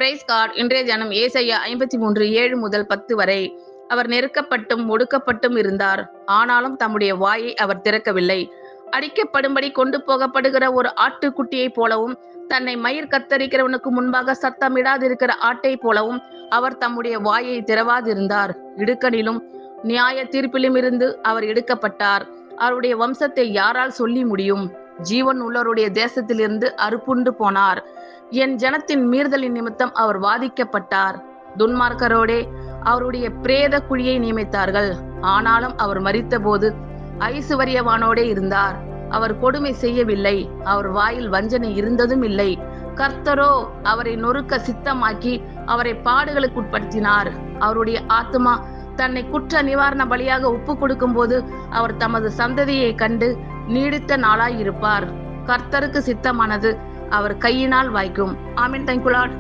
Price God. இன்றைய தினம் ஏசாயா 53:7 முதல் 10 வரை. அவர் நெருக்கப்பட்டும் ஒடுக்கப்பட்டும் இருந்தார், ஆனாலும் தம்முடைய வாயை அவர் திறக்கவில்லை. அடிக்கப்படும்படி கொண்டு போகப்படுகிற ஒரு ஆட்டுக்குட்டியைப் போலவும், தன்னை மயிர் கத்தரிக்கிறவனுக்கு முன்பாக சத்தமிடாதிருக்கிற ஆட்டை போலவும் அவர் தம்முடைய வாயை திறவாதிருந்தார். இடுக்கணிலும் நியாய தீர்ப்பிலும் இருந்து அவர் எடுக்கப்பட்டார். அவருடைய வம்சத்தை யாரால் சொல்லி முடியும்? ஜீவன் உள்ளவருடைய தேசத்திலிருந்து அறுப்புண்டு போனார். என் ஜனத்தின் மீறுதலின் நிமித்தம் அவர் வாதிக்கப்பட்டார். துன்மார்க்கரோடே அவருடைய பிரேத குழியை நியமித்தார்கள். ஆனாலும் அவர் மரித்தபோது ஐசுவரியவானோடே இருந்தார். அவர் கொடுமை செய்யவில்லை, அவர் வாயில் வஞ்சனை இருந்ததும் இல்லை. கர்த்தரோ அவரை நொறுக்க சித்தமாக்கி அவரை பாடுகளுக்குட்படுத்தினார். அவருடைய ஆத்துமா தன்னை குற்ற நிவாரண பலியாக ஒப்பு கொடுக்கும் போது அவர் தமது சந்ததியை கண்டு நீடித்த நாளாய் இருப்பார். கர்த்தருக்கு சித்தமானது அவர் கையினால் வாய்க்கும். ஆமென். Thank you Lord.